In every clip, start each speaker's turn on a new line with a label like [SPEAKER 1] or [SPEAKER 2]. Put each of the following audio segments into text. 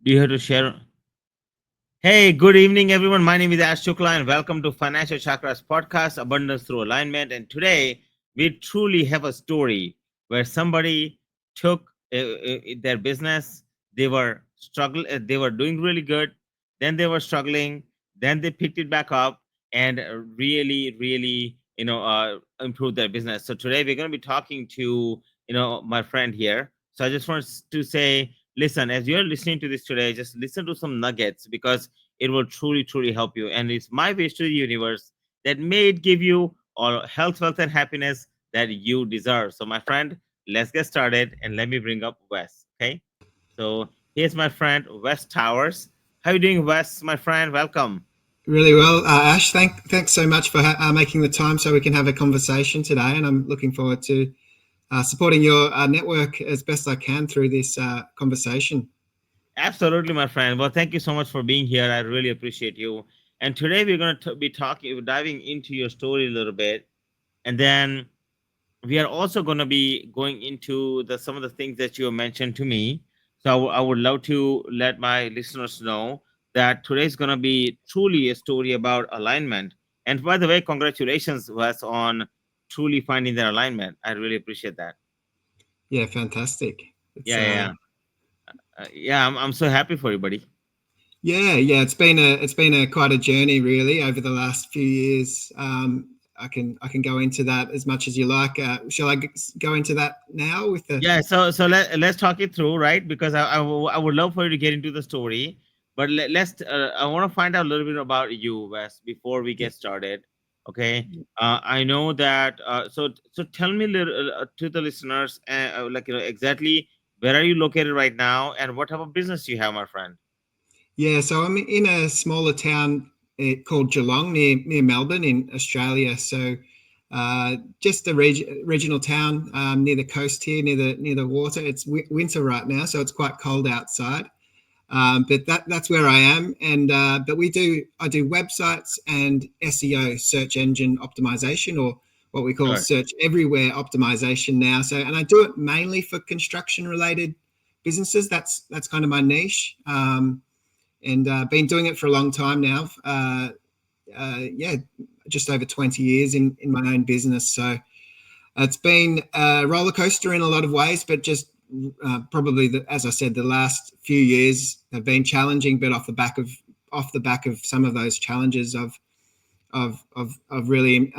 [SPEAKER 1] Do you have to share? Hey, good evening, everyone. My name is Ash Shukla, and welcome to Financial Chakras podcast, Abundance Through Alignment. And today, we truly have a story where somebody took their business. They were doing really good. Then they were struggling. Then they picked it back up and really, improved their business. So today, we're going to be talking to my friend here. So I just want to say, listen, as you're listening to this today, just listen to some nuggets because it will truly help you. And it's my wish to the universe that may it give you all health, wealth, and happiness that you deserve. So, my friend, let's get started and let me bring up Wes. Okay. So here's my friend Wes Towers. How you doing, Wes, my friend? Welcome.
[SPEAKER 2] Really well, Ash. Thanks so much for making the time so we can have a conversation today, and I'm looking forward to supporting your network as best I can through this conversation.
[SPEAKER 1] Absolutely, my friend. Well, thank you so much for being here. I really appreciate you. And today we're going to be diving into your story a little bit, and then we are also going to be going into some of the things that you mentioned to me. So I would love to let my listeners know that today is going to be truly a story about alignment. And by the way, congratulations, Wes, on truly finding their alignment. I really appreciate that.
[SPEAKER 2] Yeah, fantastic. It's
[SPEAKER 1] Yeah, yeah, yeah. Yeah, I'm so happy for you, buddy.
[SPEAKER 2] yeah. It's been a quite a journey really over the last few years. I can go into that as much as you like. Shall I go into that now with the?
[SPEAKER 1] Yeah, so let's talk it through, right? Because I would love for you to get into the story, but let's I want to find out a little bit about you, Wes, before we
[SPEAKER 2] Yeah.
[SPEAKER 1] get started. Okay, I know that. So tell me a little to the listeners, like exactly where are you located right now, and what type of business you have, my friend.
[SPEAKER 2] Yeah, so I'm in a smaller town called Geelong near Melbourne in Australia. So just a regional town near the coast here, near the water. It's winter right now, so it's quite cold outside. But that's where I am, and but I do websites and SEO, search engine optimization, or what we call
[SPEAKER 1] Sure.
[SPEAKER 2] search everywhere optimization now. So, and I do it mainly for construction related businesses. That's kind of my niche. And been doing it for a long time now. Yeah, just over 20 years in my own business. So it's been a roller coaster in a lot of ways, but just probably, as I said, the last few years have been challenging. But off the back of some of those challenges, I've really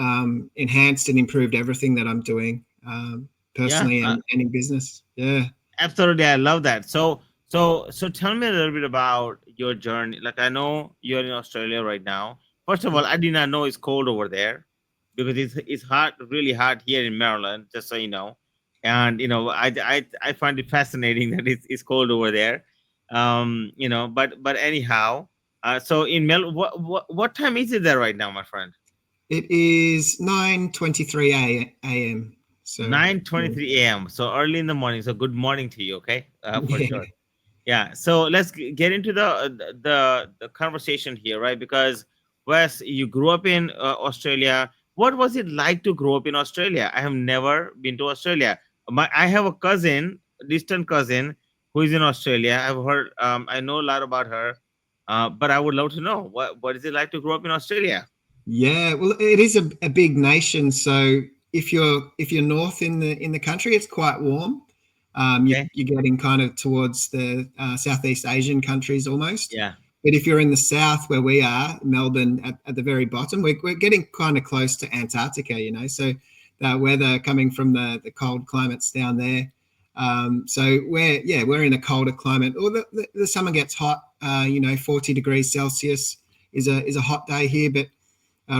[SPEAKER 2] enhanced and improved everything that I'm doing
[SPEAKER 1] Yeah.
[SPEAKER 2] personally and in business. Yeah.
[SPEAKER 1] Absolutely, I love that. So tell me a little bit about your journey. Like I know you're in Australia right now. First of all, I did not know it's cold over there because it's hot, really hot here in Maryland. Just so you know, and I find it fascinating that it's cold over there. But anyhow, so in what time is it there right now, my friend?
[SPEAKER 2] It is 9:23 a.m. So
[SPEAKER 1] Nine
[SPEAKER 2] yeah,
[SPEAKER 1] twenty three a.m. So early in the morning. So good morning to you. Okay, for
[SPEAKER 2] yeah,
[SPEAKER 1] sure. Yeah, so let's get into the conversation here, right? Because Wes, you grew up in Australia. What was it like to grow up in Australia? I have never been to Australia. I have a cousin, distant cousin, who is in Australia. I've heard, I know a lot about her, but I would love to know what is it like to grow up in Australia?
[SPEAKER 2] yeah. Well, it is a big nation. So if you're north in the country, it's quite warm.
[SPEAKER 1] Okay,
[SPEAKER 2] You're getting kind of towards the Southeast Asian countries almost.
[SPEAKER 1] yeah,
[SPEAKER 2] But if you're in the south, where we are, Melbourne, at the very bottom, we're getting kind of close to Antarctica, So the weather coming from the cold climates down there. So we're in a colder climate. Or the summer gets hot. 40 degrees Celsius is a hot day here, but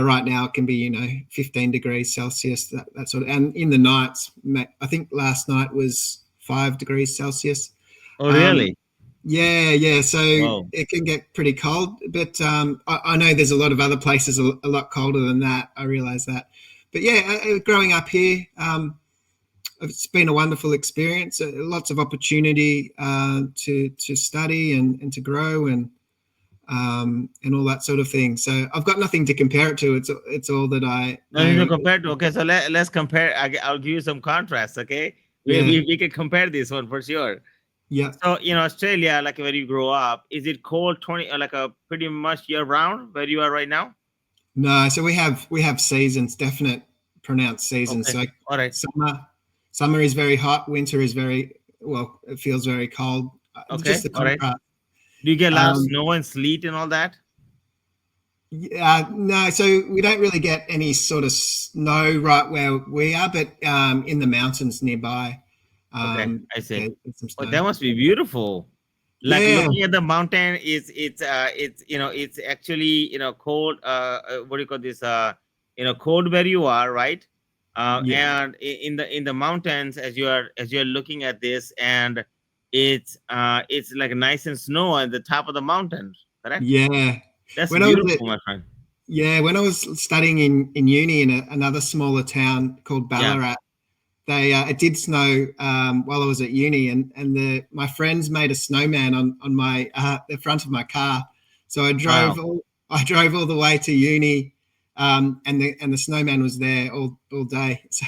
[SPEAKER 2] right now it can be 15 degrees Celsius, that sort of. And in the nights, I think last night was 5 degrees Celsius.
[SPEAKER 1] oh
[SPEAKER 2] Um,
[SPEAKER 1] really?
[SPEAKER 2] yeah. So
[SPEAKER 1] Wow.
[SPEAKER 2] it can get pretty cold, but I know there's a lot of other places a lot colder than that. I realize that. But yeah, growing up here, it's been a wonderful experience. Lots of opportunity to study and to grow and all that sort of thing. So I've got nothing to compare it to. It's all that I
[SPEAKER 1] Nothing to
[SPEAKER 2] know.
[SPEAKER 1] compare to. Okay, so let's compare. I'll give you some contrast. Okay, we,
[SPEAKER 2] Yeah,
[SPEAKER 1] we we can compare this one for sure.
[SPEAKER 2] Yeah.
[SPEAKER 1] So in Australia, like where you grow up, is it cold 20 like a pretty much year round where you are right now?
[SPEAKER 2] No, so we have seasons, definite pronounced seasons.
[SPEAKER 1] Okay.
[SPEAKER 2] So
[SPEAKER 1] All right.
[SPEAKER 2] summer is very hot, winter is very well, it feels very cold. Just
[SPEAKER 1] Okay.
[SPEAKER 2] the
[SPEAKER 1] All right.
[SPEAKER 2] contrast.
[SPEAKER 1] Do you get a lot of
[SPEAKER 2] Um,
[SPEAKER 1] snow and sleet and all that?
[SPEAKER 2] yeah, no, so we don't really get any sort of snow right where we are, but in the mountains nearby,
[SPEAKER 1] Okay, I see.
[SPEAKER 2] yeah, there's some
[SPEAKER 1] Oh,
[SPEAKER 2] snow.
[SPEAKER 1] that must be beautiful. Like
[SPEAKER 2] Yeah,
[SPEAKER 1] looking at the mountain is it's it's actually cold. What do you call this? Cold where you are, right?
[SPEAKER 2] yeah,
[SPEAKER 1] And in the mountains, as you are looking at this, and it's like nice and snow at the top of the mountain. Correct.
[SPEAKER 2] yeah.
[SPEAKER 1] That's
[SPEAKER 2] When I was at
[SPEAKER 1] beautiful, my friend.
[SPEAKER 2] Yeah, when I was studying in uni in another smaller town called
[SPEAKER 1] Yeah.
[SPEAKER 2] Ballarat, they it did snow while I was at uni, and my friends made a snowman on my the front of my car. So
[SPEAKER 1] Wow.
[SPEAKER 2] I drove all the way to uni, and the snowman was there all day. So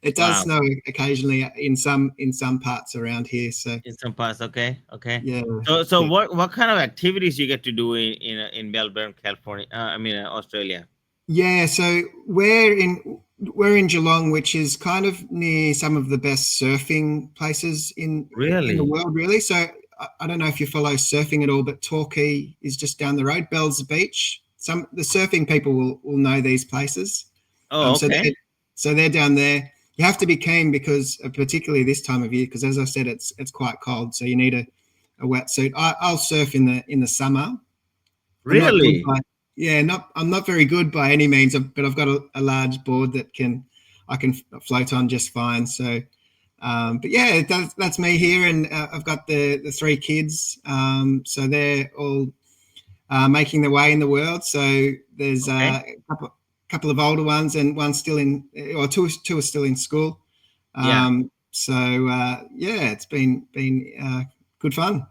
[SPEAKER 2] it does
[SPEAKER 1] Wow.
[SPEAKER 2] snow occasionally in some parts around here. So
[SPEAKER 1] In some parts, okay, okay.
[SPEAKER 2] yeah,
[SPEAKER 1] So
[SPEAKER 2] yeah.
[SPEAKER 1] what kind of activities you get to do in Melbourne, California? I mean, Australia.
[SPEAKER 2] Yeah, so we're in Geelong, which is kind of near some of the best surfing places in the
[SPEAKER 1] Really?
[SPEAKER 2] world, really. So I don't know if you follow surfing at all, but Torquay is just down the road, Bells Beach. Some the surfing people will know these places.
[SPEAKER 1] Oh,
[SPEAKER 2] So
[SPEAKER 1] okay.
[SPEAKER 2] they're down there. You have to be keen because particularly this time of year, because as I said, it's quite cold, so you need a wetsuit. I'll surf in the summer. I'm not good
[SPEAKER 1] Really?
[SPEAKER 2] by yeah, not I'm not very good by any means, but I've got a large board that I can float on just fine. So, but yeah, that's me here, and I've got the three kids. So they're all making their way in the world. So there's
[SPEAKER 1] Okay.
[SPEAKER 2] a couple of older ones, and one still or two are still in school.
[SPEAKER 1] Yeah.
[SPEAKER 2] So yeah, it's been good fun.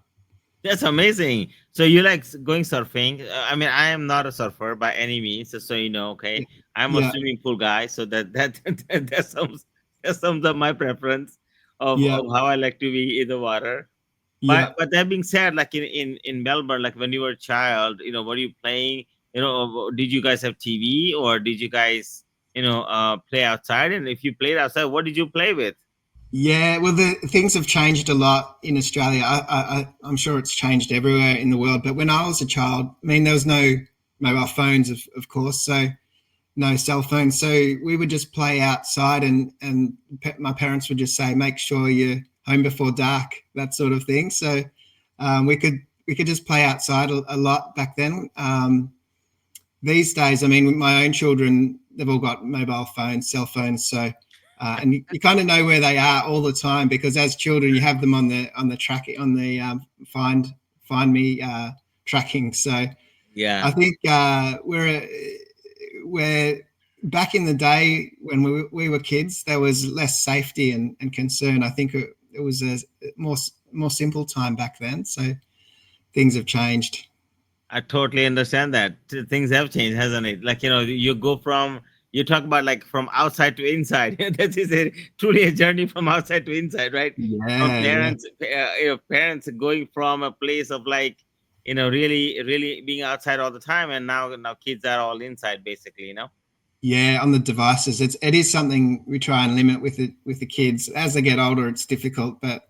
[SPEAKER 1] That's amazing. So you like going surfing? I mean, I am not a surfer by any means, just so you know. Okay, I'm a
[SPEAKER 2] Yeah,
[SPEAKER 1] swimming pool guy, so that sums up my preference
[SPEAKER 2] yeah,
[SPEAKER 1] of how I like to be in the water.
[SPEAKER 2] yeah.
[SPEAKER 1] But that being said, like in Melbourne, like when you were a child, were you playing? Did you guys have TV, or did you guys play outside? And if you played outside, what did you play with?
[SPEAKER 2] Yeah, well, the things have changed a lot in Australia. I'm sure it's changed everywhere in the world. But when I was a child, I mean, there was no mobile phones, of course, so no cell phones. So we would just play outside, and my parents would just say, "Make sure you're home before dark," that sort of thing. So we could just play outside a lot back then. These days, I mean, with my own children, they've all got mobile phones, cell phones, so and you kind of know where they are all the time because as children, you have them on the track on the find me tracking. So
[SPEAKER 1] Yeah.
[SPEAKER 2] I think we're back in the day when we were kids, there was less safety and concern. I think it was a more simple time back then. So things have changed.
[SPEAKER 1] I totally understand that. Things have changed, hasn't it? Like, you go from, you talk about like from outside to inside. That is truly a journey from outside to inside, right? From
[SPEAKER 2] Yeah, yeah,
[SPEAKER 1] parents going from a place of like, really, really being outside all the time. And now kids are all inside basically.
[SPEAKER 2] yeah. On the devices, it is something we try and limit with the kids. As they get older, it's difficult, but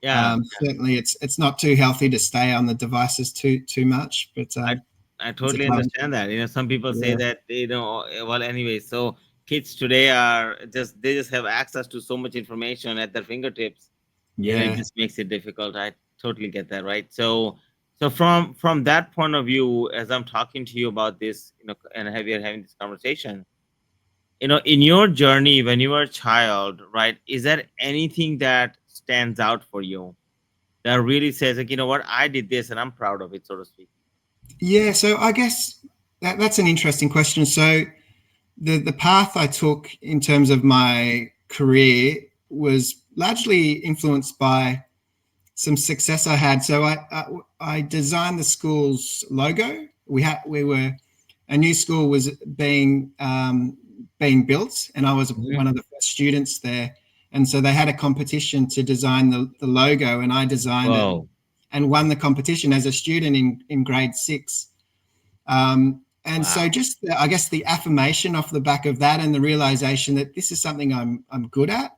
[SPEAKER 1] Yeah.
[SPEAKER 2] certainly it's not too healthy to stay on the devices too much. But
[SPEAKER 1] I I
[SPEAKER 2] it's a
[SPEAKER 1] totally
[SPEAKER 2] challenge.
[SPEAKER 1] understand that. Some people say
[SPEAKER 2] Yeah,
[SPEAKER 1] that well anyway. So kids today are just have access to so much information at their fingertips. It
[SPEAKER 2] yeah,
[SPEAKER 1] just makes it difficult. I totally get that, right? So from that point of view, as I'm talking to you about this, and we're having this conversation, in your journey when you were a child, right? Is there anything that stands out for you that really says like, what, I did this and I'm proud of it, so to speak?
[SPEAKER 2] yeah. So I guess that's an interesting question. So the path I took in terms of my career was largely influenced by some success I had. So I designed the school's logo. We were a new school was being built, and I was
[SPEAKER 1] Mhm.
[SPEAKER 2] one of the first students there. And so they had a competition to design the logo, and I designed it
[SPEAKER 1] Whoa.
[SPEAKER 2] and won the competition as a student in grade 6. And so
[SPEAKER 1] Wow.
[SPEAKER 2] just I guess the affirmation off the back of that, and the realization that this is something I'm good at,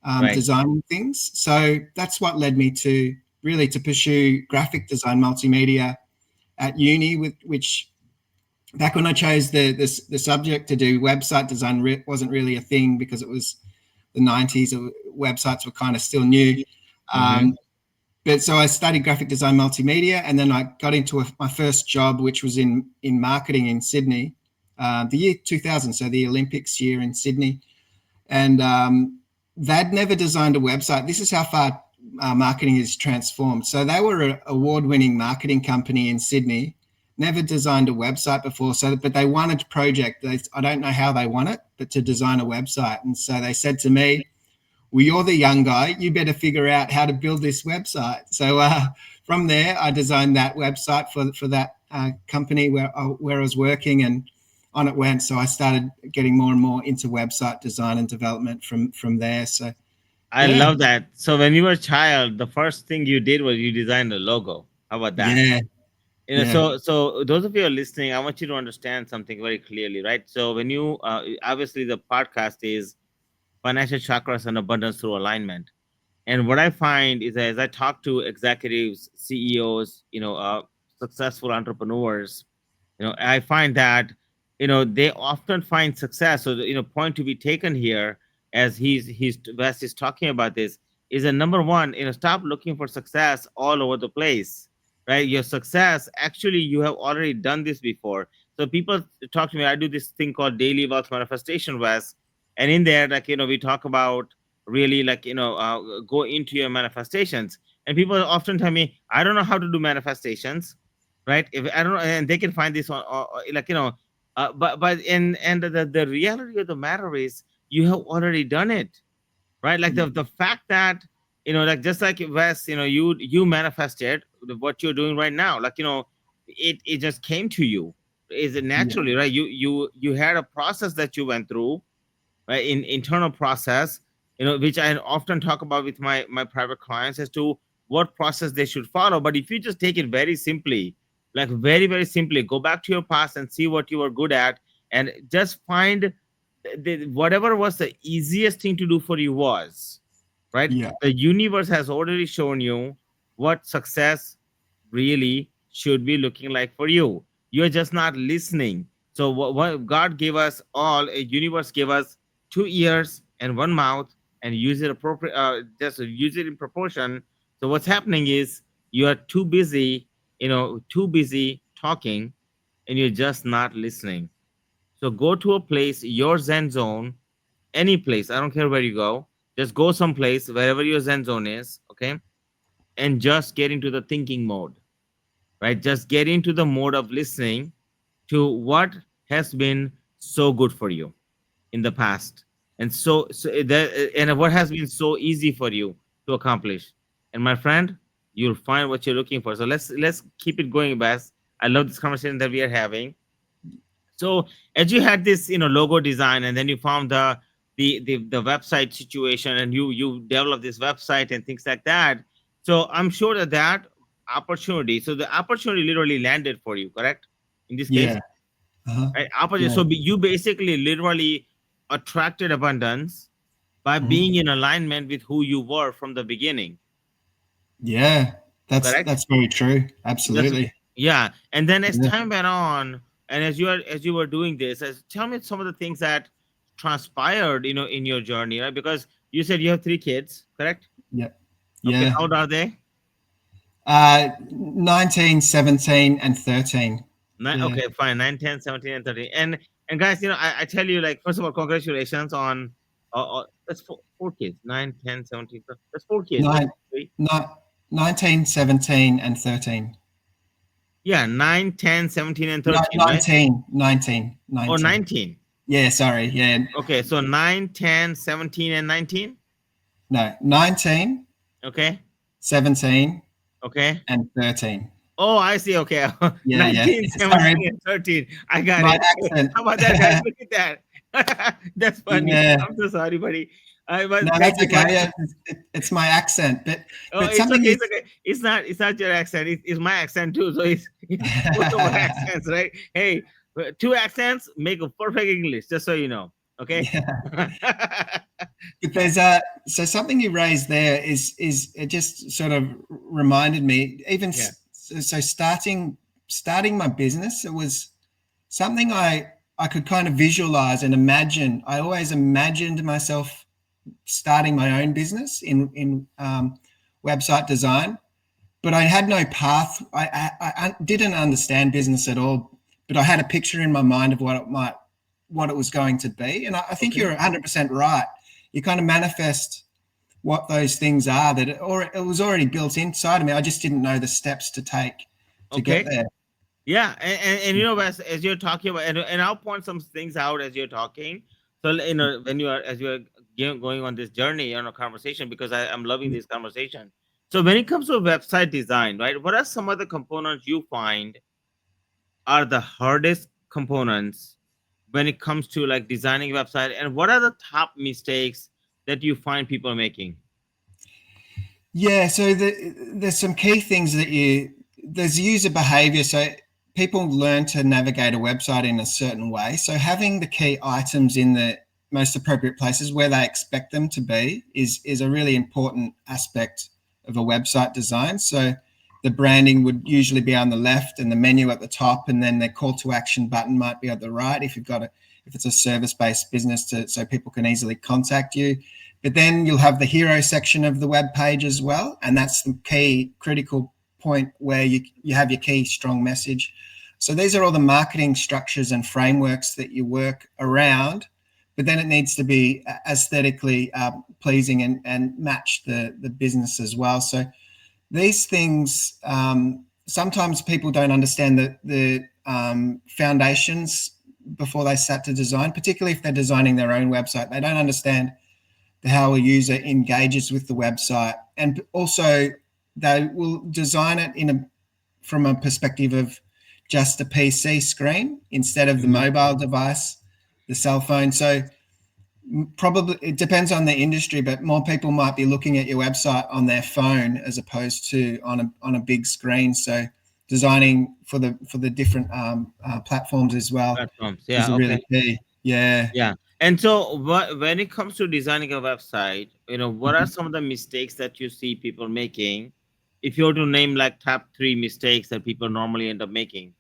[SPEAKER 1] Right.
[SPEAKER 2] designing things. So that's what led me to really to pursue graphic design, multimedia at uni, with which back when I chose the subject to do website design wasn't really a thing, because it was the 90s. Websites were kind of still new.
[SPEAKER 1] Mm-hmm.
[SPEAKER 2] But so I studied graphic design, multimedia, and then I got into my first job, which was in marketing in Sydney, the year 2000, so the Olympics year in Sydney. And they'd never designed a website. This is how far marketing is transformed. So they were an award-winning marketing company in Sydney, never designed a website before. So, but they wanted a project. I don't know how they won it, but to design a website. And so they said to me, well, you're the young guy, you better figure out how to build this website. So from there, I designed that website for that company where I was working, and on it went. So I started getting more and more into website design and development from there. So
[SPEAKER 1] I
[SPEAKER 2] yeah,
[SPEAKER 1] love that. So when you were a child, the first thing you did was you designed a logo. How about that?
[SPEAKER 2] yeah, yeah,
[SPEAKER 1] So those of you who are listening, I want you to understand something very clearly, right? So when you obviously the podcast is Financial Chakras and Abundance Through Alignment. And what I find is that as I talk to executives, CEOs, successful entrepreneurs, I find that they often find success. So point to be taken here, as he's Wes is talking about this, is a number one, stop looking for success all over the place, right? Your success, actually, you have already done this before. So people talk to me, I do this thing called daily wealth manifestation, Wes, and in there, like, we talk about really, like, go into your manifestations. And people often tell me, I don't know how to do manifestations, right? If I don't know, and they can find this on, like, but and the reality of the matter is, you have already done it, right? Like the fact that, like, just like Wes, you manifested what you're doing right now, like, it just came to you, is it
[SPEAKER 2] yeah,
[SPEAKER 1] naturally, right? You had a process that you went through, right? In internal process, which I often talk about with my private clients, as to what process they should follow. But if you just take it very simply, like very, very simply, go back to your past and see what you were good at, and just find whatever was the easiest thing to do for you was, right?
[SPEAKER 2] yeah,
[SPEAKER 1] The universe has already shown you what success really should be looking like for you. You're just not listening. So what God gave us all, a universe gave us 2 ears and one mouth, and use it appropriate. Just use it in proportion. So what's happening is, you are too busy talking, and you're just not listening. So go to a place, your Zen zone, any place. I don't care where you go. Just go someplace wherever your Zen zone is, okay, and just get into the thinking mode, right? Just get into the mode of listening to what has been so good for you in the past, and and what has been so easy for you to accomplish. And my friend, you'll find what you're looking for. So let's keep it going, Bess. I love this conversation that we are having. So as you had this, logo design, and then you found the website situation, and you developed this website and things like that. So I'm sure that opportunity, so the opportunity literally landed for you, correct? In this case,
[SPEAKER 2] yeah, uh-huh,
[SPEAKER 1] right? Opportunity.
[SPEAKER 2] yeah,
[SPEAKER 1] So you basically literally attracted abundance by
[SPEAKER 2] mhm,
[SPEAKER 1] being in alignment with who you were from the beginning,
[SPEAKER 2] yeah.
[SPEAKER 1] correct?
[SPEAKER 2] That's very true.
[SPEAKER 1] That's
[SPEAKER 2] Absolutely.
[SPEAKER 1] Yeah. And then as
[SPEAKER 2] Yeah,
[SPEAKER 1] time went on, and as you were doing this, tell me some of the things that transpired, in your journey, right? Because you said you have 3 kids, correct?
[SPEAKER 2] yeah,
[SPEAKER 1] Okay,
[SPEAKER 2] yeah.
[SPEAKER 1] how old are they?
[SPEAKER 2] 19, 17, and 13. Yeah.
[SPEAKER 1] Okay, fine. 9, 10, 17, and 13. And guys, I tell you, like, first of all, congratulations on that's four kids. 9, 10, 17. That's 4 kids, right?
[SPEAKER 2] Nine,
[SPEAKER 1] Three.
[SPEAKER 2] nine, 19, 17, and 13.
[SPEAKER 1] Yeah, 9, 10, 17, and
[SPEAKER 2] No,
[SPEAKER 1] 13, right?
[SPEAKER 2] 19,
[SPEAKER 1] Or
[SPEAKER 2] 19.
[SPEAKER 1] 19.
[SPEAKER 2] Yeah, sorry. Yeah.
[SPEAKER 1] Okay, so 9, 10, 17, and 19.
[SPEAKER 2] No, 19,
[SPEAKER 1] Okay.
[SPEAKER 2] 17,
[SPEAKER 1] Okay.
[SPEAKER 2] and 13.
[SPEAKER 1] Oh, I see. Okay.
[SPEAKER 2] Yeah, yeah.
[SPEAKER 1] 19,
[SPEAKER 2] Sorry,
[SPEAKER 1] 17, and 13. I got
[SPEAKER 2] my
[SPEAKER 1] it.
[SPEAKER 2] accent.
[SPEAKER 1] How about that, guys? Look at that. That's funny.
[SPEAKER 2] Yeah,
[SPEAKER 1] I'm so sorry, buddy.
[SPEAKER 2] No,
[SPEAKER 1] thank
[SPEAKER 2] that's
[SPEAKER 1] you for.
[SPEAKER 2] okay. Yeah, it's my accent,
[SPEAKER 1] Oh,
[SPEAKER 2] but
[SPEAKER 1] it's
[SPEAKER 2] something
[SPEAKER 1] okay.
[SPEAKER 2] you
[SPEAKER 1] It's okay. It's not your accent. It's my accent too. So it's both of our accents, right? Hey, two accents make a perfect English. Just so you know. Okay.
[SPEAKER 2] yeah. But there's so something you raised there is it just sort of reminded me even
[SPEAKER 1] Yeah.
[SPEAKER 2] so starting my business, it was something I could kind of visualize and imagine. I always imagined myself starting my own business in website design, but I had no path. I didn't understand business at all, but I had a picture in my mind of what it was going to be. And I think
[SPEAKER 1] Okay.
[SPEAKER 2] you're 100% right. You kind of manifest what those things are or it was already built inside of me. I just didn't know the steps to take to get
[SPEAKER 1] Okay.
[SPEAKER 2] there.
[SPEAKER 1] Yeah, and you know, as you're talking about, and I'll point some things out as you're talking. So you know, when you are as you are going on this journey on a conversation, because I'm loving this conversation. So when it comes to website design, right? What are some of the components you find are the hardest components when it comes to like designing a website, and what are the top mistakes that you find people making?
[SPEAKER 2] Yeah, so there's some key things there's user behavior. So people learn to navigate a website in a certain way. So having the key items in the most appropriate places where they expect them to be is a really important aspect of a website design. So the branding would usually be on the left and the menu at the top, and then the call to action button might be at the right if it's a service based business so people can easily contact you. But then you'll have the hero section of the web page as well, and that's the key critical point where you have your key strong message. So these are all the marketing structures and frameworks that you work around, but then it needs to be aesthetically pleasing and match the business as well. So these things, sometimes people don't understand the foundations before they start to design, particularly if they're designing their own website. They don't understand how a user engages with the website, and also they will design it from a perspective of just a PC screen instead of the
[SPEAKER 1] Mhm.
[SPEAKER 2] mobile device, the cell phone. So probably it depends on the industry, but more people might be looking at your website on their phone as opposed to on a big screen. So designing for the different platforms as well
[SPEAKER 1] Platforms.
[SPEAKER 2] is
[SPEAKER 1] Yeah.
[SPEAKER 2] a
[SPEAKER 1] Okay.
[SPEAKER 2] really key. Yeah.
[SPEAKER 1] Yeah. And so when it comes to designing a website, you know, what are some of the mistakes that you see people making? If you were to name like top three mistakes that people normally end up making.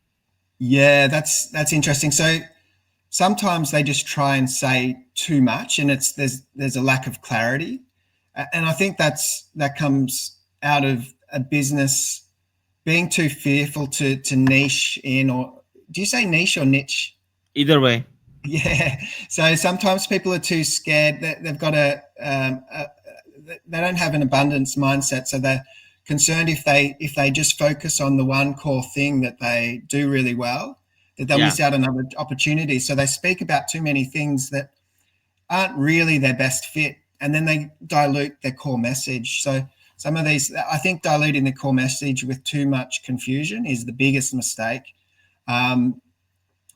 [SPEAKER 2] Yeah, that's interesting. So sometimes they just try and say too much, and there's a lack of clarity, and I think that comes out of a business being too fearful to niche in, or do you say niche or niche?
[SPEAKER 1] Either way.
[SPEAKER 2] Yeah. So sometimes people are too scared that they've got they don't have an abundance mindset, so they're concerned if they just focus on the one core thing that they do really well, that they'll
[SPEAKER 1] Yeah.
[SPEAKER 2] miss out on other opportunities. So they speak about too many things that aren't really their best fit, and then they dilute their core message. So some of these, I think, diluting the core message with too much confusion is the biggest mistake. Um,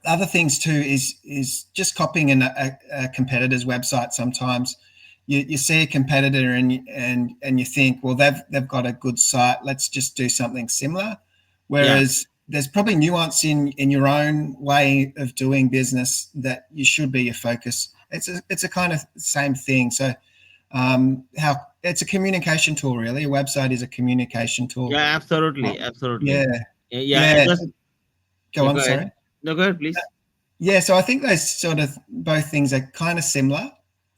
[SPEAKER 2] Other things too is just copying a competitor's website. Sometimes you see a competitor and you think, well, they've got a good site, let's just do something similar.
[SPEAKER 1] Yeah.
[SPEAKER 2] Whereas there's probably nuance in your own way of doing business that you should be your focus. It's a kind of same thing. So how it's a communication tool, really. A website is a communication
[SPEAKER 1] Yeah.
[SPEAKER 2] tool.
[SPEAKER 1] Absolutely. Absolutely.
[SPEAKER 2] Yeah,
[SPEAKER 1] Yeah. And
[SPEAKER 2] yeah.
[SPEAKER 1] just
[SPEAKER 2] Go
[SPEAKER 1] yeah,
[SPEAKER 2] on.
[SPEAKER 1] go
[SPEAKER 2] Sorry.
[SPEAKER 1] ahead. No, go ahead, please.
[SPEAKER 2] Yeah, so I think those sort of both things are kind of similar,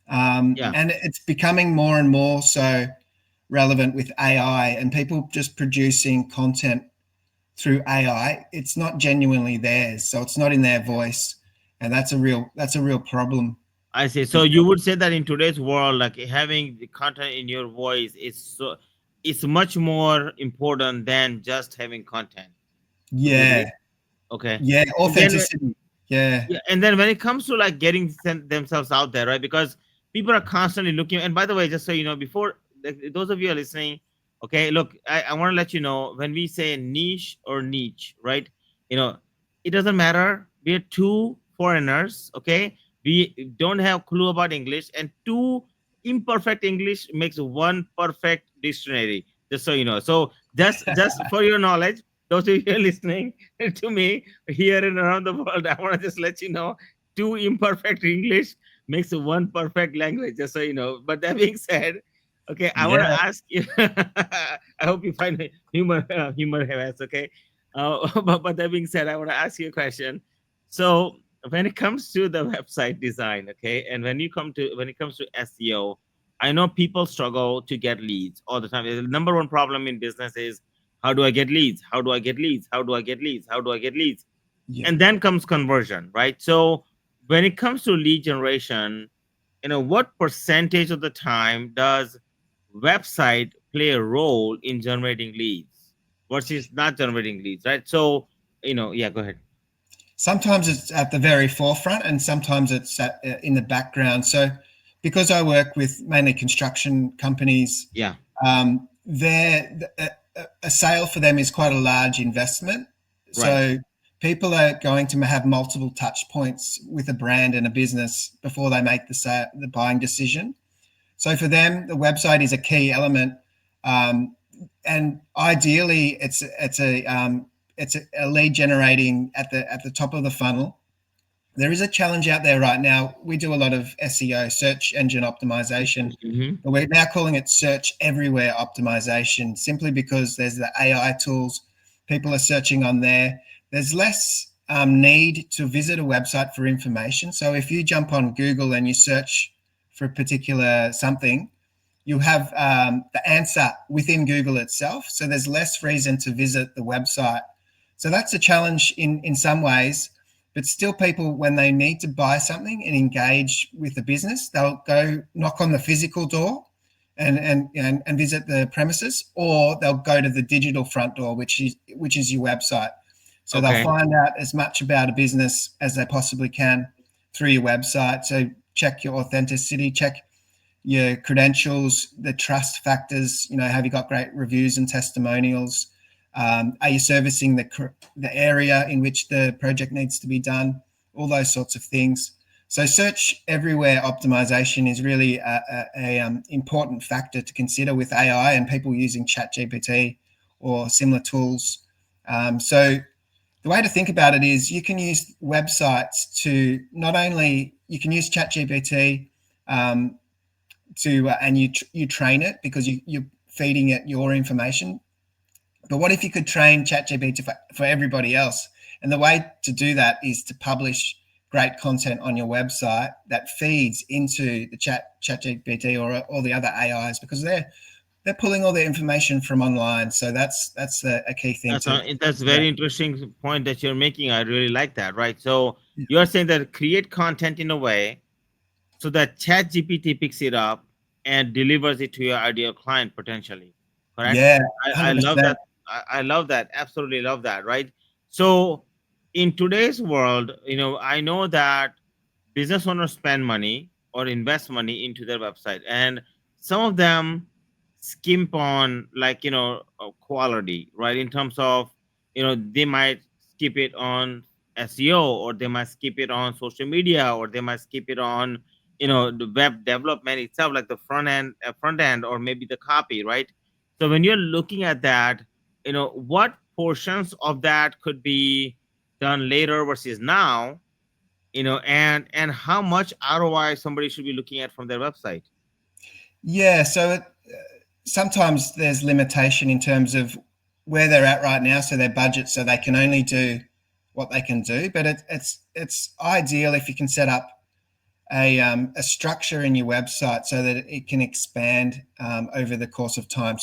[SPEAKER 1] Yeah.
[SPEAKER 2] and it's becoming more and more so relevant with AI and people just producing content through AI. It's not genuinely theirs, so it's not in their voice, and that's a real problem.
[SPEAKER 1] I see. So you would say that in today's world, like having the content in your voice is so it's much more important than just having content. Would you agree?
[SPEAKER 2] Yeah,
[SPEAKER 1] Okay.
[SPEAKER 2] yeah,
[SPEAKER 1] And then
[SPEAKER 2] authenticity. Yeah,
[SPEAKER 1] yeah, and then when it comes to like getting themselves out there, right? Because people are constantly looking. And by the way, just so you know, before like, those of you are listening, okay, look, I want to let you know when we say niche or niche, right? You know, it doesn't matter. We are two foreigners, okay? We don't have clue about English, and two imperfect English makes one perfect dictionary. Just so you know. So just for your knowledge, those of you listening to me here and around the world, I want to just let you know, two imperfect English makes one perfect language. Just so you know. But that being said, okay, I want to
[SPEAKER 2] Yeah.
[SPEAKER 1] ask you. I hope you find humor here. Okay. But that being said, I want to ask you a question. So when it comes to the website design, okay, and when it comes to SEO, I know people struggle to get leads all the time. The number one problem in business is, how do I get leads? How do I get leads? How do I get leads? How do I get leads?
[SPEAKER 2] Yeah.
[SPEAKER 1] And then comes conversion, right? So when it comes to lead generation, what percentage of the time does website play a role in generating leads versus not generating leads, right? So, yeah, go ahead.
[SPEAKER 2] Sometimes it's at the very forefront, and sometimes it's in the background. So, because I work with mainly construction companies,
[SPEAKER 1] Yeah,
[SPEAKER 2] they're, a sale for them is quite a large investment.
[SPEAKER 1] right.
[SPEAKER 2] So, people are going to have multiple touch points with a brand and a business before they make the buying decision. So, for them, the website is a key element. Um, and ideally, it's a lead generating at the top of the funnel. There is a challenge out there right now. We do a lot of SEO, search engine optimization,
[SPEAKER 1] Hmm.
[SPEAKER 2] but we're now calling it search everywhere optimization, simply because there's the AI tools. People are searching on there. There's less need to visit a website for information. So if you jump on Google and you search for a particular something, you have the answer within Google itself. So there's less reason to visit the website. So that's a challenge in some ways, but still people, when they need to buy something and engage with the business, they'll go knock on the physical door and visit the premises, or they'll go to the digital front door, which is your website. So they'll
[SPEAKER 1] Okay.
[SPEAKER 2] find out as much about a business as they possibly can through your website. So check your authenticity, check your credentials, the trust factors. Have you got great reviews and testimonials? Are you servicing the area in which the project needs to be done? All those sorts of things. So search everywhere optimization is really a important factor to consider with AI and people using ChatGPT or similar tools. So the way to think about it is you can use websites to not only you can use ChatGPT and you train it because you're feeding it your information. But what if you could train ChatGPT for everybody else? And the way to do that is to publish great content on your website that feeds into the ChatGPT or all the other AIs, because they're pulling all the information from online. So that's a key thing to
[SPEAKER 1] That's a
[SPEAKER 2] consider.
[SPEAKER 1] very interesting point that you're making. I really like that, right? So you are saying that create content in a way so that Chat GPT picks it up and delivers it to your ideal client potentially. Correct?
[SPEAKER 2] Yeah,
[SPEAKER 1] I love
[SPEAKER 2] 100%.
[SPEAKER 1] that. I love that. Absolutely love that. Right. So in today's world, I know that business owners spend money or invest money into their website, and some of them skimp on, like, quality, right? In terms of, they might skip it on SEO, or they might skip it on social media, or they might skip it on, the web development itself, like the front end, or maybe the copy, right? So when you're looking at that, what portions of that could be done later versus now, and how much ROI somebody should be looking at from their website.
[SPEAKER 2] Yeah, so sometimes there's limitation in terms of where they're at right now, so their budget, so they can only do what they can do. But it's ideal if you can set up a structure in your website so that it can expand over the course of time.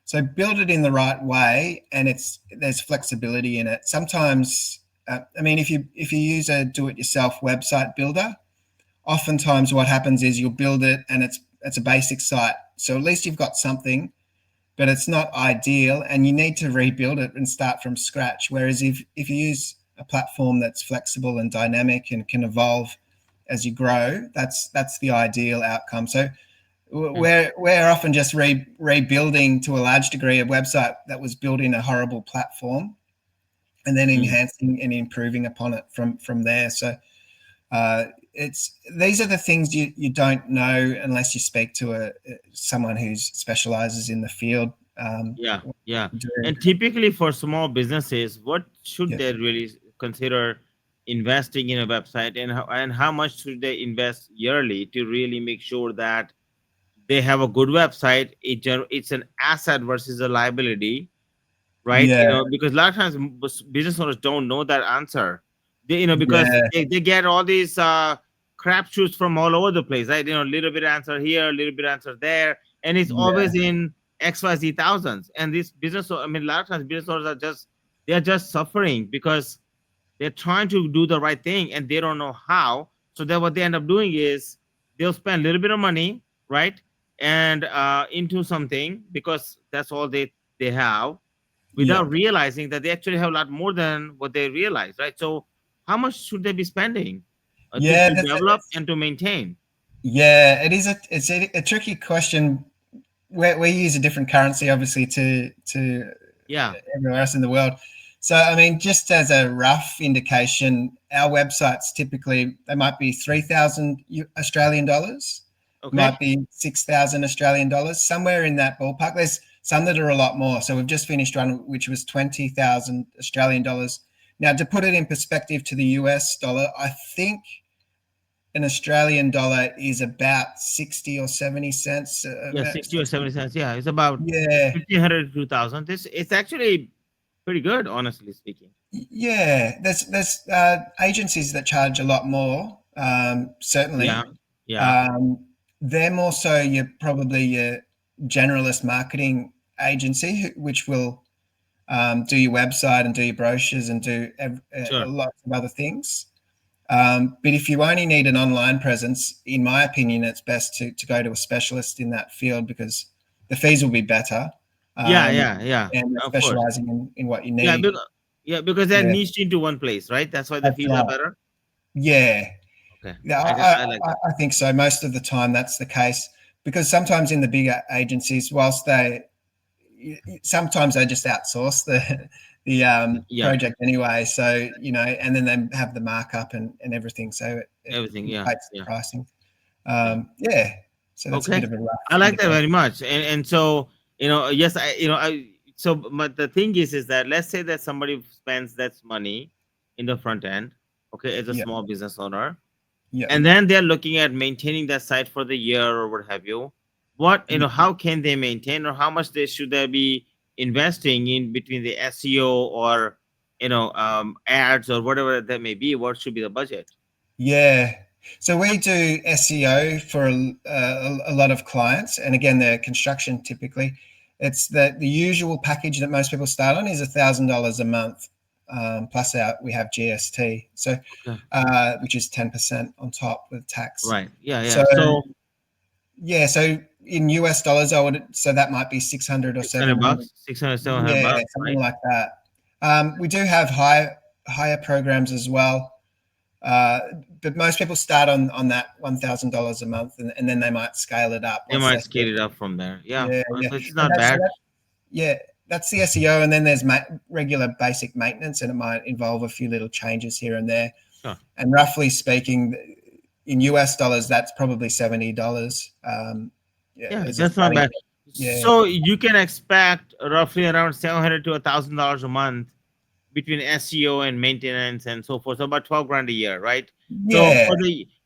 [SPEAKER 2] So build it in the right way, and there's flexibility in it. Sometimes, I mean, if you use a do-it-yourself website builder, oftentimes what happens is you'll build it and it's a basic site. So at least you've got something, but it's not ideal, and you need to rebuild it and start from scratch. Whereas if you use a platform that's flexible and dynamic and can evolve as you grow, that's the ideal outcome. So
[SPEAKER 1] Mm.
[SPEAKER 2] we're often just rebuilding to a large degree a website that was built in a horrible platform, and then
[SPEAKER 1] Mm.
[SPEAKER 2] enhancing and improving upon it from there. So it's these are the things you don't know unless you speak to someone who specializes in the field.
[SPEAKER 1] Yeah, yeah.
[SPEAKER 2] Doing,
[SPEAKER 1] And typically for small businesses, what should
[SPEAKER 2] yeah,
[SPEAKER 1] they really consider investing in a website, and how much should they invest yearly to really make sure that they have a good website? It's an asset versus a liability, right?
[SPEAKER 2] yeah,
[SPEAKER 1] Because a lot of times business owners don't know that answer. Because
[SPEAKER 2] yeah,
[SPEAKER 1] they get all these crap shoots from all over the place, right? A little bit answer here, a little bit answer there, and it's
[SPEAKER 2] yeah,
[SPEAKER 1] always in XYZ thousands. And this I mean, a lot of times business owners they're just suffering because they're trying to do the right thing and they don't know how. So then what they end up doing is they'll spend a little bit of money, right? And into something because that's all they have,
[SPEAKER 2] yeah,
[SPEAKER 1] without realizing that they actually have a lot more than what they realize, right? So how much should they be spending
[SPEAKER 2] yeah.
[SPEAKER 1] to develop and to maintain?
[SPEAKER 2] Yeah, it is a tricky question. We use a different currency, obviously, to
[SPEAKER 1] Yeah.
[SPEAKER 2] everywhere else in the world. So, I mean, just as a rough indication, our websites typically they might be 3,000 Australian dollars,
[SPEAKER 1] Okay.
[SPEAKER 2] might be 6,000 Australian dollars, somewhere in that ballpark. There's some that are a lot more. So we've just finished one which was 20,000 Australian dollars. Now, to put it in perspective to the US dollar, I think an Australian dollar is about 60 or 70 cents.
[SPEAKER 1] Yeah, 60 or 70 cents. Yeah, it's about
[SPEAKER 2] Yeah,
[SPEAKER 1] 1,500 to 2,000. This It's actually pretty good, honestly speaking.
[SPEAKER 2] yeah. There's agencies that charge a lot more.
[SPEAKER 1] Yeah.
[SPEAKER 2] Certainly,
[SPEAKER 1] Yeah.
[SPEAKER 2] um, they're more so probably your generalist marketing agency, which will do your website and do your brochures and do a
[SPEAKER 1] Sure.
[SPEAKER 2] lot of other things. But if you only need an online presence, in my opinion, it's best to go to a specialist in that field because the fees will be better,
[SPEAKER 1] Yeah.
[SPEAKER 2] um,
[SPEAKER 1] Yeah. Yeah.
[SPEAKER 2] and they're
[SPEAKER 1] Of course.
[SPEAKER 2] specializing in what you
[SPEAKER 1] Yeah.
[SPEAKER 2] need.
[SPEAKER 1] Because they're
[SPEAKER 2] Yeah,
[SPEAKER 1] niched into one place, right? That's why the
[SPEAKER 2] that's
[SPEAKER 1] fees are
[SPEAKER 2] right.
[SPEAKER 1] better.
[SPEAKER 2] Yeah,
[SPEAKER 1] Okay.
[SPEAKER 2] yeah,
[SPEAKER 1] I like
[SPEAKER 2] I,
[SPEAKER 1] that.
[SPEAKER 2] I think so. Most of the time, that's the case because sometimes in the bigger agencies, whilst sometimes they just outsource the
[SPEAKER 1] Yeah.
[SPEAKER 2] project anyway. So and then they have the markup and everything, so it
[SPEAKER 1] Everything. Yeah.
[SPEAKER 2] inflates the
[SPEAKER 1] Yeah.
[SPEAKER 2] pricing.
[SPEAKER 1] Yeah.
[SPEAKER 2] Yeah, so that's a bit
[SPEAKER 1] Okay.
[SPEAKER 2] of a
[SPEAKER 1] I
[SPEAKER 2] rough
[SPEAKER 1] like that
[SPEAKER 2] indication.
[SPEAKER 1] very much. And so, yes, but the thing is that let's say that somebody spends that money in the front end, okay, as a
[SPEAKER 2] Yeah,
[SPEAKER 1] small business owner,
[SPEAKER 2] yeah,
[SPEAKER 1] and then they're looking at maintaining that site for the year or what have you.
[SPEAKER 2] yeah.
[SPEAKER 1] How can they maintain, or how much should they be investing in between the SEO or, ads or whatever that may be? What should be the budget?
[SPEAKER 2] Yeah. So we do SEO for a lot of clients, and again, they're construction typically. It's the usual package that most people start on is $1,000 a month, plus we have GST, so
[SPEAKER 1] Okay.
[SPEAKER 2] which is 10% on top with tax.
[SPEAKER 1] Right. Yeah. Yeah.
[SPEAKER 2] So
[SPEAKER 1] So
[SPEAKER 2] yeah, so in US dollars, so that might be 600 or 700.
[SPEAKER 1] 600 bucks, 600, 700
[SPEAKER 2] Yeah,
[SPEAKER 1] bucks,
[SPEAKER 2] something
[SPEAKER 1] right?
[SPEAKER 2] like that. We do have higher programs as well. Uh, but most people start on that $1,000 a month, and then they might scale it up
[SPEAKER 1] They
[SPEAKER 2] once they
[SPEAKER 1] might
[SPEAKER 2] see.
[SPEAKER 1] scale it up from there. Yeah,
[SPEAKER 2] Yeah, yeah,
[SPEAKER 1] so it's
[SPEAKER 2] and
[SPEAKER 1] not bad.
[SPEAKER 2] yeah, that's the SEO, and then there's regular basic maintenance, and it might involve a few little changes here and there.
[SPEAKER 1] Sure.
[SPEAKER 2] And roughly speaking, in US dollars, that's probably $70. Yeah,
[SPEAKER 1] Yeah,
[SPEAKER 2] as a
[SPEAKER 1] that's not
[SPEAKER 2] starting.
[SPEAKER 1] bad.
[SPEAKER 2] Yeah,
[SPEAKER 1] So you can expect roughly around 700 to $1,000 a month between SEO and maintenance and so forth. So about 12 grand a year, right? So
[SPEAKER 2] yeah,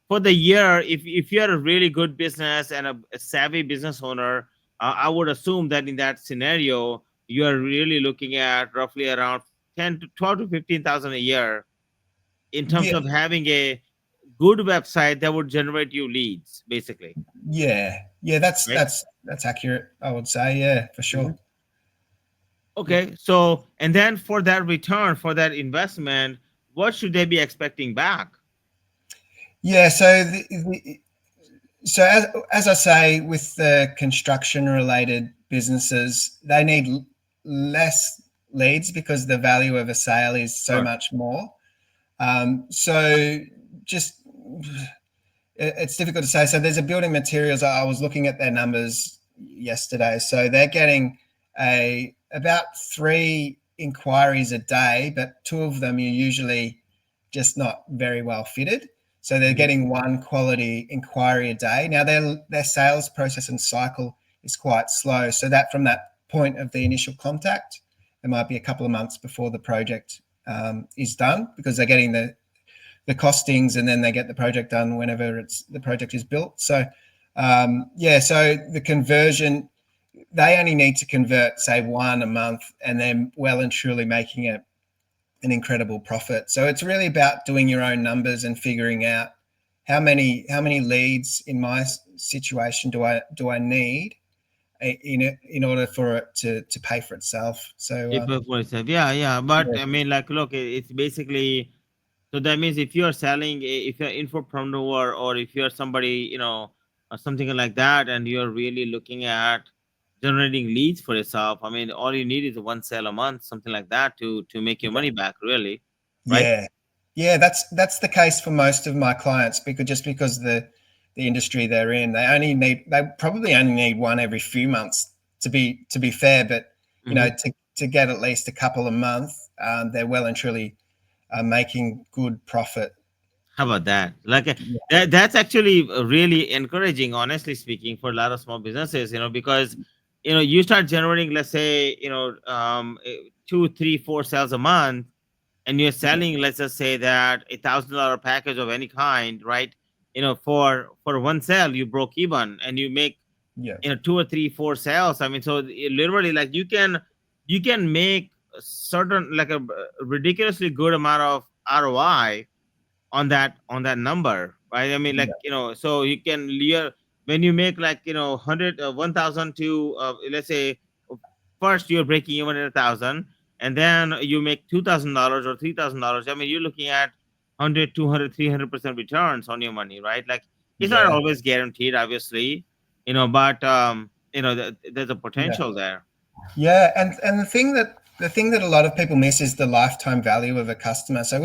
[SPEAKER 1] for the year, if you're a really good business and a savvy business owner, I would assume that in that scenario, you are really looking at roughly around 10 to 12 to 15,000 a year in terms
[SPEAKER 2] yeah,
[SPEAKER 1] of having a good website that would generate you leads, basically,
[SPEAKER 2] yeah. That's
[SPEAKER 1] right?
[SPEAKER 2] that's that's accurate. I would say, yeah, for sure.
[SPEAKER 1] Mhm. Okay, so and then for that return, for that investment, what should they be expecting back?
[SPEAKER 2] Yeah, so so as I say, with the construction related businesses, they need less leads because the value of a sale is so
[SPEAKER 1] Sure.
[SPEAKER 2] much more. So just it's difficult to say. So there's a building materials. I was looking at their numbers yesterday. So they're getting about 3 inquiries a day, but 2 of them are usually just not very well fitted. So they're
[SPEAKER 1] Mhm.
[SPEAKER 2] getting one quality inquiry a day. Now their sales process and cycle is quite slow. So that from that point of the initial contact, it might be a couple of months before the project is done, because they're getting the costings, and then they get the project done whenever the project is built. So so the conversion, they only need to convert, say, one a month, and then well and truly making it an incredible profit. So it's really about doing your own numbers and figuring out how many leads in my situation do I need in order for it to pay for itself. So
[SPEAKER 1] People for itself. Yeah, yeah. But
[SPEAKER 2] yeah,
[SPEAKER 1] I mean, like, look, it's basically, so that means if you're selling, if you're infopreneur, or if you're somebody, or something like that, and you're really looking at generating leads for yourself, I mean, all you need is one sale a month, something like that, to make your money back, really, right?
[SPEAKER 2] yeah, yeah. That's the case for most of my clients, because the industry they're in, they probably only need one every few months, to be fair. But
[SPEAKER 1] Hmm.
[SPEAKER 2] to get at least a couple a month, they're well and truly making good profit.
[SPEAKER 1] How about that? Like,
[SPEAKER 2] Yeah,
[SPEAKER 1] that's actually really encouraging, honestly speaking, for a lot of small businesses, because you start generating, let's say, 2, 3, 4 sales a month, and you're
[SPEAKER 2] yeah,
[SPEAKER 1] selling, let's just say that $1,000 package of any kind, right? For one sale, you broke even, and you make,
[SPEAKER 2] yeah,
[SPEAKER 1] 2 or 3, 4 sales. I mean, so literally, like, you can make a certain, like, a ridiculously good amount of ROI on that number, right? I mean, like,
[SPEAKER 2] yeah,
[SPEAKER 1] so you can lear when you make, like, 100, 1,000 to, let's say, first you're breaking even at 1,000, and then you make $2,000 or $3,000. I mean, you're looking at 100, 200, 300% returns on your money, right? Like, it's not
[SPEAKER 2] yeah,
[SPEAKER 1] always guaranteed, obviously, but there's a
[SPEAKER 2] yeah.
[SPEAKER 1] potential there.
[SPEAKER 2] Yeah, and the thing that a lot of people miss is the lifetime value of a customer. So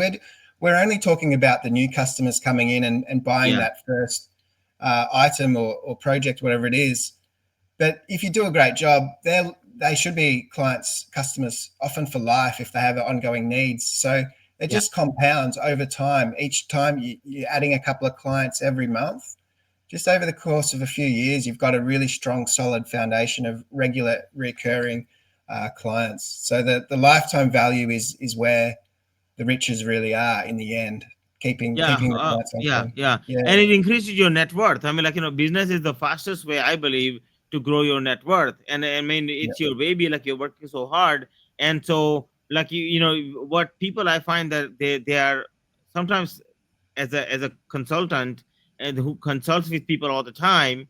[SPEAKER 2] we're only talking about the new customers coming in and buying
[SPEAKER 1] Yeah,
[SPEAKER 2] that first item or project, whatever it is. But if you do a great job, they should be customers, often for life, if they have ongoing needs. So it
[SPEAKER 1] yeah.
[SPEAKER 2] just compounds over time. Each time you're adding a couple of clients every month, just over the course of a few years, you've got a really strong, solid foundation of regular, recurring clients. So the lifetime value is where the riches really are in the end.
[SPEAKER 1] Yeah,
[SPEAKER 2] Keeping the clients long
[SPEAKER 1] yeah,
[SPEAKER 2] term.
[SPEAKER 1] yeah,
[SPEAKER 2] Yeah,
[SPEAKER 1] and it increases your net worth. I mean, like, business is the fastest way, I believe, to grow your net worth. And I mean,
[SPEAKER 2] yeah,
[SPEAKER 1] it's your baby. Like, you're working so hard, and so, like, what people, I find that they are sometimes, as a consultant, and who consults with people all the time,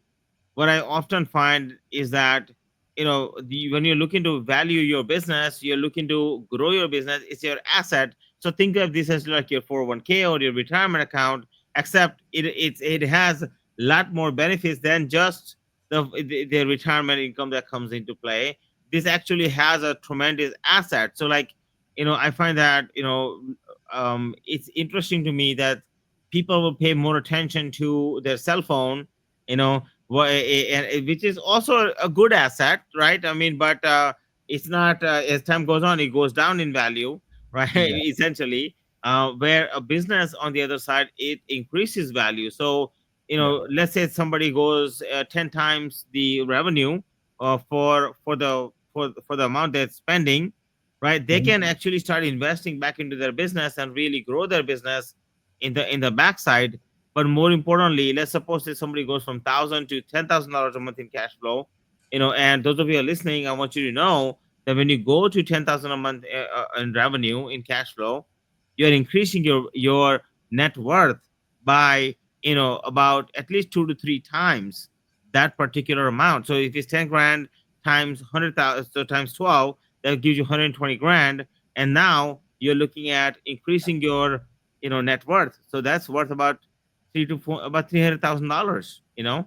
[SPEAKER 1] what I often find is that, when you're looking to value your business, you're looking to grow your business. It's your asset. So think of this as like your 401k or your retirement account, except it has a lot more benefits than just the retirement income that comes into play. This actually has a tremendous asset. So, like, I find that, it's interesting to me that people will pay more attention to their cell phone, you know which is also a good asset, right? I mean, but it's not, as time goes on, it goes down in value, right?
[SPEAKER 2] yeah,
[SPEAKER 1] Essentially, where a business, on the other side, it increases value. So,
[SPEAKER 2] yeah,
[SPEAKER 1] let's say somebody goes 10 times the revenue, for the amount they're spending, right? They
[SPEAKER 2] mhm,
[SPEAKER 1] can actually start investing back into their business and really grow their business in the backside. But more importantly, let's suppose that somebody goes from 1,000 to $10,000 a month in cash flow, and those of you who are listening, I want you to know that when you go to 10,000 a month, in revenue, in cash flow, you're increasing your net worth by, about at least 2 to 3 times that particular amount. So if it's 10 grand times 100,000, so times 12, that gives you 120 grand. And now you're looking at increasing your, net worth. So that's worth about about $300,000.
[SPEAKER 2] yeah,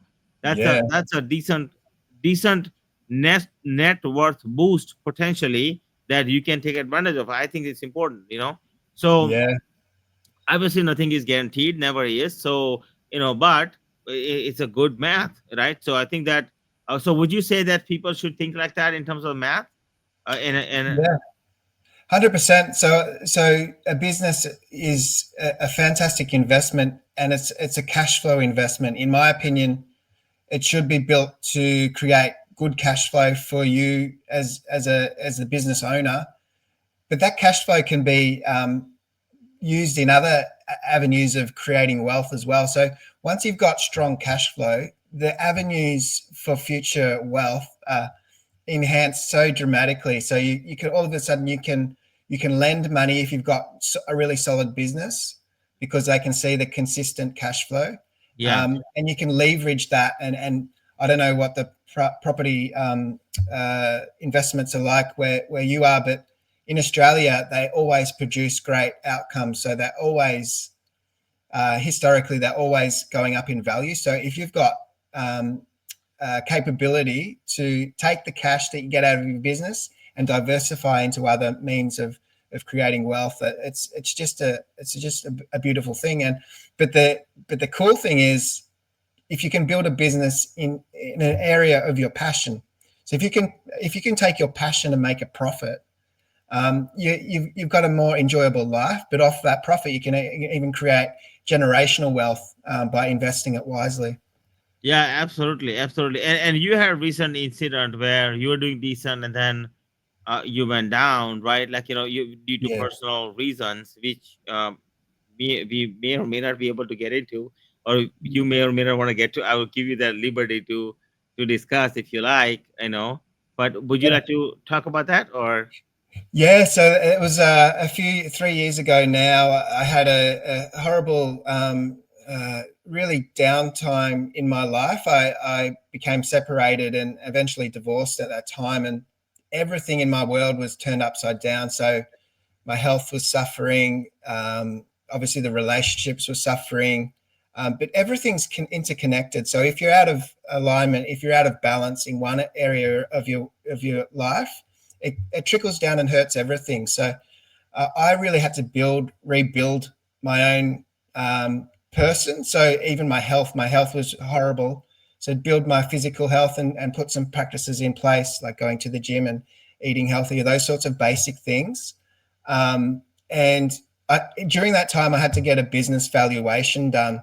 [SPEAKER 1] That's a decent net worth boost, potentially, that you can take advantage of. I think it's important. So
[SPEAKER 2] yeah.
[SPEAKER 1] obviously nothing is guaranteed, never is. So, but it's a good math, right? So I think that. So would you say that people should think like that in terms of math? And
[SPEAKER 2] Yeah, 100%. So a business is a fantastic investment and it's a cash flow investment. In my opinion, it should be built to create good cash flow for you as the business owner. But that cash flow can be used in other avenues of creating wealth as well. So once you've got strong cash flow, the avenues for future wealth enhanced so dramatically. So you can all of a sudden you can lend money if you've got a really solid business because they can see the consistent cash flow,
[SPEAKER 1] Yeah.
[SPEAKER 2] and you can leverage that. And I don't know what the property investments are like where you are, but in Australia they always produce great outcomes. So they're always historically they're always going up in value. So if you've got capability to take the cash that you get out of your business and diversify into other means of creating wealth, it's just a beautiful thing. And but the cool thing is if you can build a business in an area of your passion. So if you can take your passion and make a profit, you've got a more enjoyable life. But off that profit, you can even create generational wealth by investing it wisely.
[SPEAKER 1] Yeah, absolutely, absolutely. And you had a recent incident where you were doing decent and then you went down, right? Like, you due to
[SPEAKER 2] Yeah.
[SPEAKER 1] personal reasons, which we may or may not be able to get into, or you may or may not want to get to. I will give you that liberty to discuss if you like, But would you like to talk about that, or?
[SPEAKER 2] Yeah, so it was a few 3 years ago now. I had a horrible, really downtime in my life. I became separated and eventually divorced at that time, and everything in my world was turned upside down. So my health was suffering. Obviously, the relationships were suffering, but everything's interconnected. So if you're out of alignment, if you're out of balance in one area of your life, it trickles down and hurts everything. So I really had to rebuild my own person. So even my health was horrible. So build my physical health and put some practices in place, like going to the gym and eating healthier, those sorts of basic things. And during that time, I had to get a business valuation done,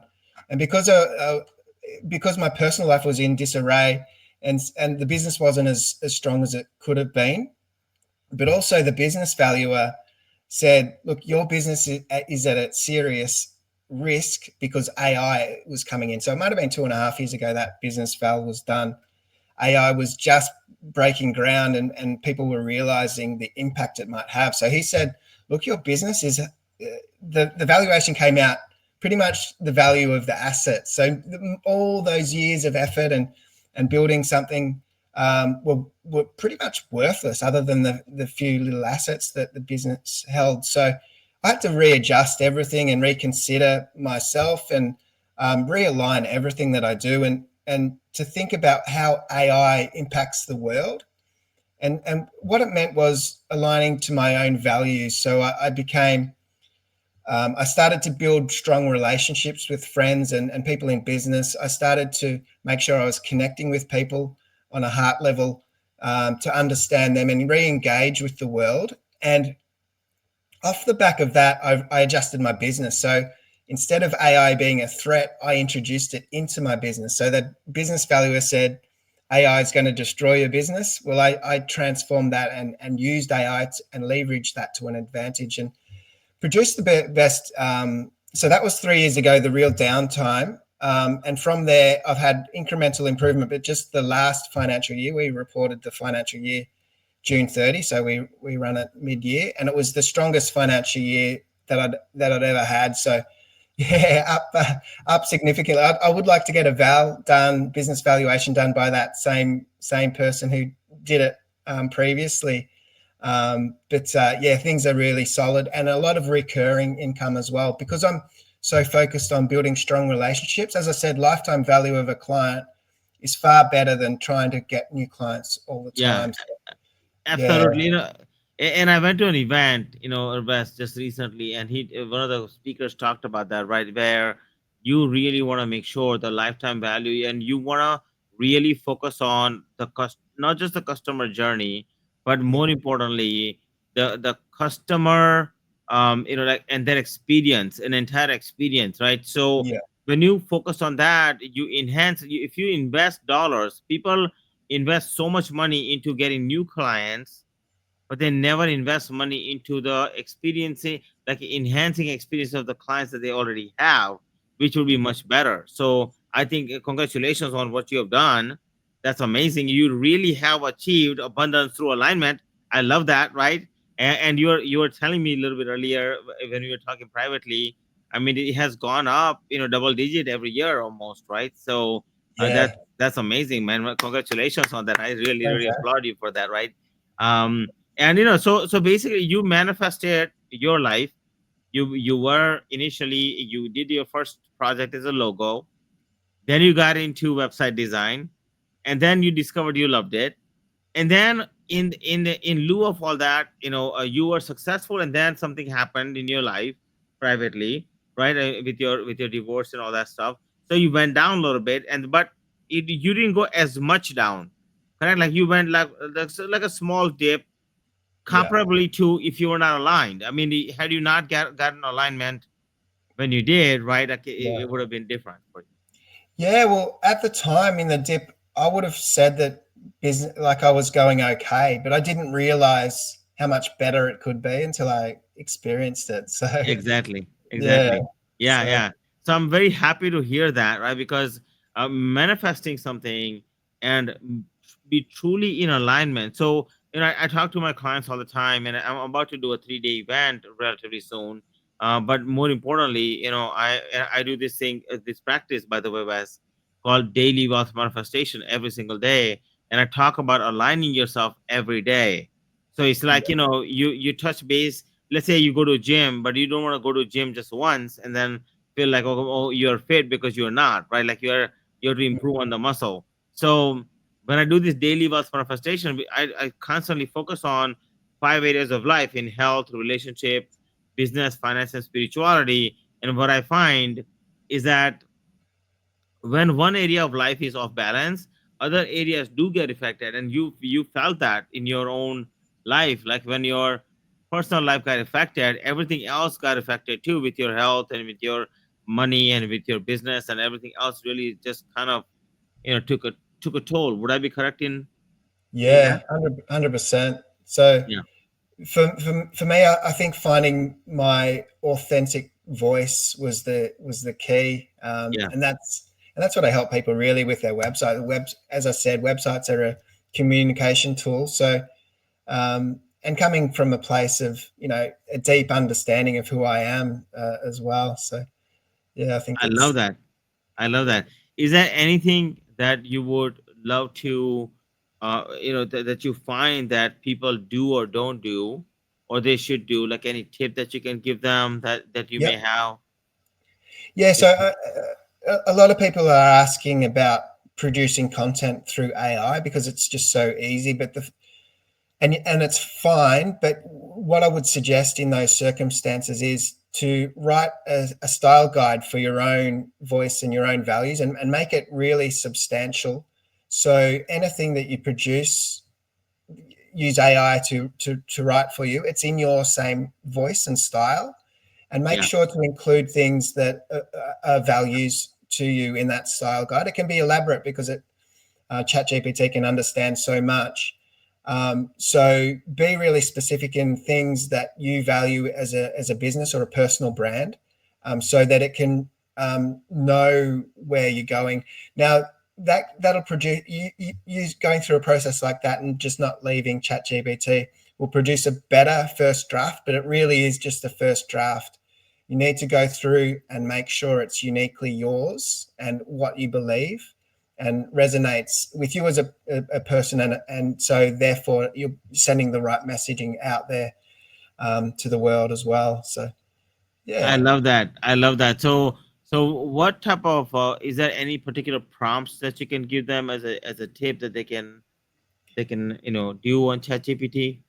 [SPEAKER 2] and because my personal life was in disarray, and the business wasn't as strong as it could have been, but also the business valuer said, "Look, your business is at a serious risk because AI was coming in." So it might have been 2.5 years ago that business val was done. AI was just breaking ground, and people were realizing the impact it might have. So he said, "Look, your business is the valuation came out pretty much the value of the asset. So all those years of effort and building something were pretty much worthless, other than the few little assets that the business held." So I had to readjust everything and reconsider myself and realign everything that I do, and to think about how AI impacts the world. And what it meant was aligning to my own values. So I started to build strong relationships with friends and people in business. I started to make sure I was connecting with people on a heart level, to understand them and re-engage with the world. And off the back of that, I adjusted my business. So instead of AI being a threat, I introduced it into my business. So the business valuer said, AI is going to destroy your business. Well, I transformed that and used AI and leveraged that to an advantage and produced the best. So that was 3 years ago, the real downtime. And from there, I've had incremental improvement. But just the last financial year, we reported the financial year June 30. So we run it mid-year, and it was the strongest financial year that I'd ever had. So yeah, up significantly. I would like to get a business valuation done by that same person who did it previously. But yeah, things are really solid, and a lot of recurring income as well, because I'm so focused on building strong relationships. As I said, lifetime value of a client is far better than trying to get new clients all the
[SPEAKER 1] Yeah,
[SPEAKER 2] time. So, yeah.
[SPEAKER 1] absolutely. And I went to an event, West, just recently, and one of the speakers talked about that, right? Where you really want to make sure the lifetime value, and you want to really focus on not just the customer journey, but more importantly, the customer like, and their experience, an entire experience, right? So
[SPEAKER 2] Yeah.
[SPEAKER 1] when you focus on that, you enhance. If you invest dollars, people invest so much money into getting new clients, but they never invest money into the experiencing, like enhancing experience of the clients that they already have, which will be much better. So I think congratulations on what you have done. That's amazing. You really have achieved abundance through alignment. I love that, right? And you were telling me a little bit earlier when we were talking privately. I mean, it has gone up, double digit every year almost, right? So
[SPEAKER 2] Yeah.
[SPEAKER 1] that's amazing, man. Well, congratulations on that. I really,
[SPEAKER 2] Thanks,
[SPEAKER 1] really
[SPEAKER 2] Ash.
[SPEAKER 1] applaud you for that, right? Um, and so basically you manifested your life. You were initially, you did your first project as a logo, then you got into website design, and then you discovered you loved it, and then in lieu of all that, you were successful, and then something happened in your life privately, right? With your divorce and all that stuff. So you went down a little bit, but you didn't go as much down, correct? Like you went like a small dip,
[SPEAKER 2] Yeah.
[SPEAKER 1] comparably to if you were not aligned. I mean, had you not gotten alignment when you did, right? Like it
[SPEAKER 2] Yeah.
[SPEAKER 1] would have been different for you.
[SPEAKER 2] Yeah. Well, at the time in the dip, I would have said that business, like I was going okay, but I didn't realize how much better it could be until I experienced it. So,
[SPEAKER 1] Exactly.
[SPEAKER 2] yeah.
[SPEAKER 1] Exactly. Yeah.
[SPEAKER 2] So,
[SPEAKER 1] Yeah. So I'm very happy to hear that, right? Because manifesting something and be truly in alignment. So, I talk to my clients all the time, and I'm about to do a 3-day event relatively soon. But more importantly, I do this thing, this practice, by the way, Wes, called daily wealth manifestation every single day. And I talk about aligning yourself every day. So it's like,
[SPEAKER 2] yeah.
[SPEAKER 1] you touch base. Let's say you go to a gym, but you don't want to go to a gym just once and then feel like, oh, you're fit, because you're not, right? Like you have to improve on the muscle. So when I do this daily wealth manifestation, I constantly focus on 5 areas of life: in health, relationship, business, finance, and spirituality. And what I find is that when one area of life is off balance, other areas do get affected. And you felt that in your own life, like when your personal life got affected, everything else got affected too, with your health and with your money and with your business, and everything else really just kind of, took a toll. Would I be correct in saying that?
[SPEAKER 2] Yeah. 100%. So,
[SPEAKER 1] Yeah.
[SPEAKER 2] for me, I think finding my authentic voice was the key,
[SPEAKER 1] Yeah.
[SPEAKER 2] and that's what I help people really with their website. As I said, websites are a communication tool. So, and coming from a place of a deep understanding of who I am as well. So, yeah, I think
[SPEAKER 1] I love
[SPEAKER 2] it's
[SPEAKER 1] that. I love
[SPEAKER 2] yeah.
[SPEAKER 1] that. Is there anything that you would love to, that you find that people do or don't do, or they should do? Like any tip that you can give them that you may
[SPEAKER 2] Yep.
[SPEAKER 1] have?
[SPEAKER 2] Yeah. So,
[SPEAKER 1] Just-
[SPEAKER 2] a lot of people are asking about producing content through AI because it's just so easy, but and it's fine. But what I would suggest in those circumstances is to write a style guide for your own voice and your own values, and make it really substantial. So anything that you produce, use AI to write for you. It's in your same voice and style, and make
[SPEAKER 1] Yeah,
[SPEAKER 2] sure to include things that are values to you in that style guide. It can be elaborate because ChatGPT can understand so much. So be really specific in things that you value as a business or a personal brand, so that it can know where you're going. Now that'll produce you going through a process like that and just not leaving ChatGPT will produce a better first draft, but it really is just the first draft. You need to go through and make sure it's uniquely yours and what you believe and resonates with you as a person, and so therefore you're sending the right messaging out there to the world as well. So
[SPEAKER 1] I
[SPEAKER 2] yeah.
[SPEAKER 1] love that. I love that. So what type of, is there any particular prompts that you can give them as a tip that they can do on ChatGPT?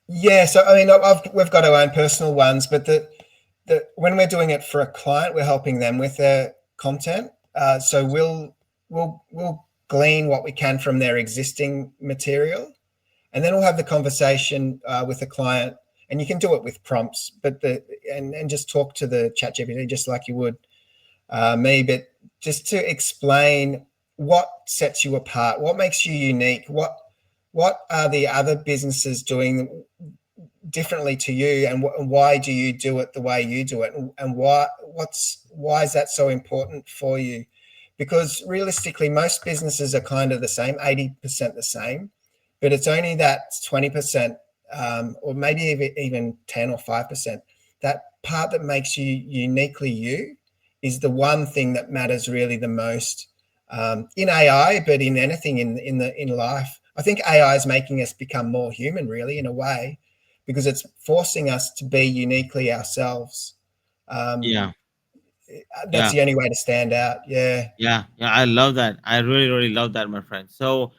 [SPEAKER 2] Yeah, so I mean, we've got our own personal ones, but the when we're doing it for a client, we're helping them with their content. So we'll glean what we can from their existing material, and then we'll have the conversation with the client and you can do it with prompts, but and just talk to the chat GPT just like you would me, but just to explain what sets you apart, what makes you unique, what are the other businesses doing differently to you, and why do you do it the way you do it, and why is that so important for you? Because realistically, most businesses are kind of the same, 80% the same, but it's only that 20%, or maybe even 10 or 5%, that part that makes you uniquely you is the one thing that matters really the most, in AI, but in anything in life. I think AI is making us become more human, really, in a way, because it's forcing us to be uniquely ourselves. Um,
[SPEAKER 1] Yeah.
[SPEAKER 2] that's
[SPEAKER 1] Yeah.
[SPEAKER 2] the only way to stand out. Yeah.
[SPEAKER 1] Yeah, yeah, I love that. I really, really love that, my friend. So,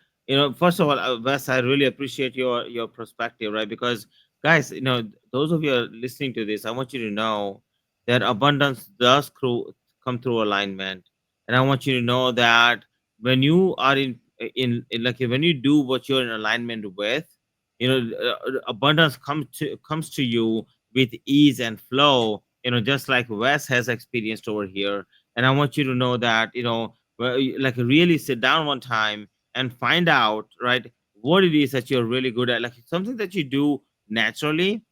[SPEAKER 1] first of all, Wes, I really appreciate your perspective, right? Because, guys, those of you are listening to this, I want you to know that abundance does come through alignment, and I want you to know that when you are in like when you do what you're in alignment with, abundance comes to you with ease and flow. Just like Wes has experienced over here. And I want you to know that, like really sit down one time and find out, right, what it is that you're really good at, like something that you do naturally,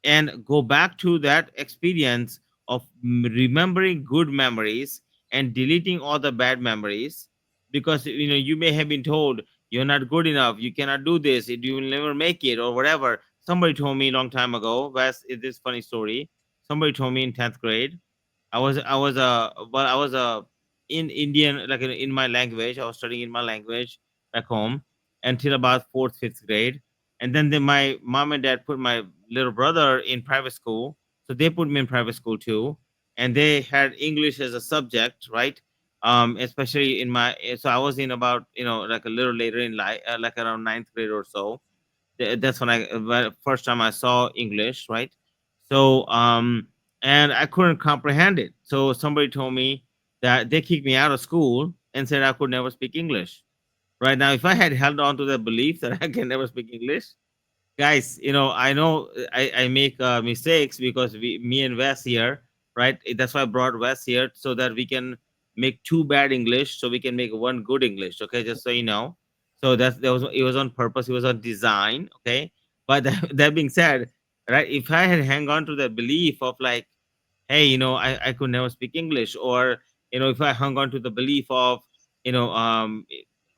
[SPEAKER 1] and go back to that experience of remembering good memories and deleting all the bad memories, because you may have been told you're not good enough, you cannot do this, you will never make it, or whatever. Somebody told me a long time ago, Wes, is this funny story. Somebody told me in 10th grade, I was in Indian, like in my language. I was studying in my language back home until about fourth, fifth grade, and then my mom and dad put my little brother in private school, so they put me in private school too, and they had English as a subject, right? Especially in my, so I was in about like a little later in life, like around ninth grade or so. That's when first time I saw English, right? So and I couldn't comprehend it. So somebody told me that they kicked me out of school and said I could never speak English. Right now, if I had held on to the belief that I can never speak English, guys, I know I make mistakes, because me and Wes here, right? That's why I brought Wes here, so that we can make two bad English, so we can make one good English. Okay, just so you know. So it was on purpose, it was on design. Okay, but that being said, right? If I had hang on to the belief of like, hey, I could never speak English, or if I hung on to the belief of you know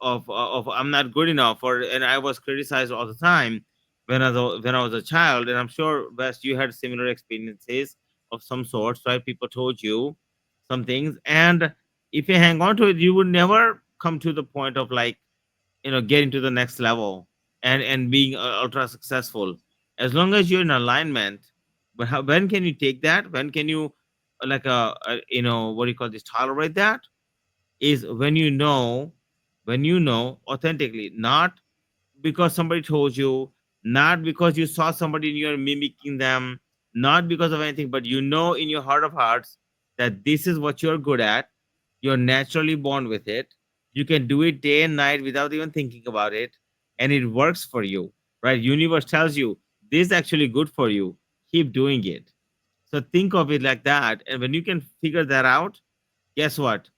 [SPEAKER 1] of I'm not good enough, or and I was criticized all the time when I was a child. And I'm sure, West, you had similar experiences of some sorts, right? People told you some things, and if you hang on to it, you would never come to the point of like getting to the next level and being ultra successful. As long as you're in alignment, but when can you take that? When can you like what do you call this, tolerate that? Is when you know authentically, not because somebody told you, not because you saw somebody and you're mimicking them, not because of anything, but in your heart of hearts that this is what you're good at. You're naturally born with it. You can do it day and night without even thinking about it, and it works for you, right? Universe tells you this is actually good for you. Keep doing it. So think of it like that, and when you can figure that out, guess what?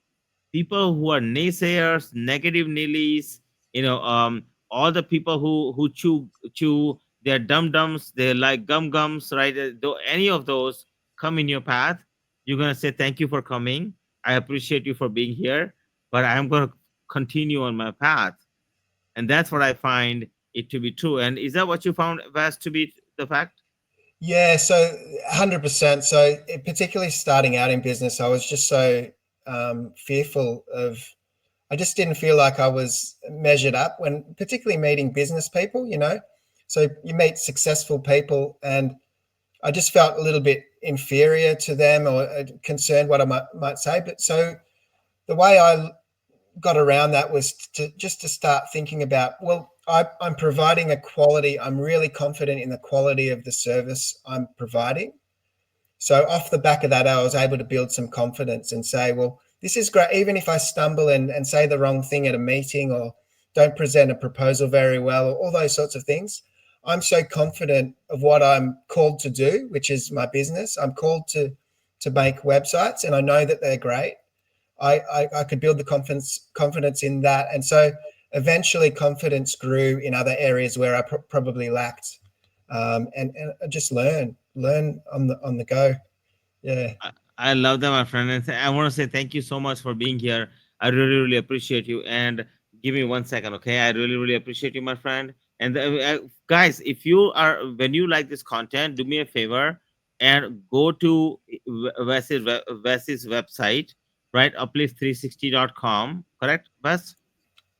[SPEAKER 1] People who are naysayers, negative Nellies, all the people who chew they're dum dums, they're like gum gums, right? Though any of those come in your path, you're gonna say thank you for coming. I appreciate you for being here, but I'm gonna continue on my path, and that's what I find it to be true. And is that what you found, Vas, to be the fact?
[SPEAKER 2] Yeah, so 100%. So, particularly starting out in business, I was just so fearful of. I just didn't feel like I was measured up when, particularly meeting business people. So you meet successful people, and I just felt a little bit inferior to them, or concerned what I might say. But so the way I got around that was to start thinking about, well, I'm providing a quality. I'm really confident in the quality of the service I'm providing. So off the back of that, I was able to build some confidence and say, well, this is great. Even if I stumble and say the wrong thing at a meeting, or don't present a proposal very well, or all those sorts of things, I'm so confident of what I'm called to do, which is my business. I'm called to make websites, and I know that they're great. I could build the confidence in that, and so eventually confidence grew in other areas where I probably lacked, and I just learn on the go. Yeah.
[SPEAKER 1] I love that, my friend. And I want to say thank you so much for being here. I really, really appreciate you. And give me 1 second, okay? I really, really appreciate you, my friend. And guys, if you are, when you like this content, do me a favor and go to Wes's website, right? Uplift360.com, correct, Wes?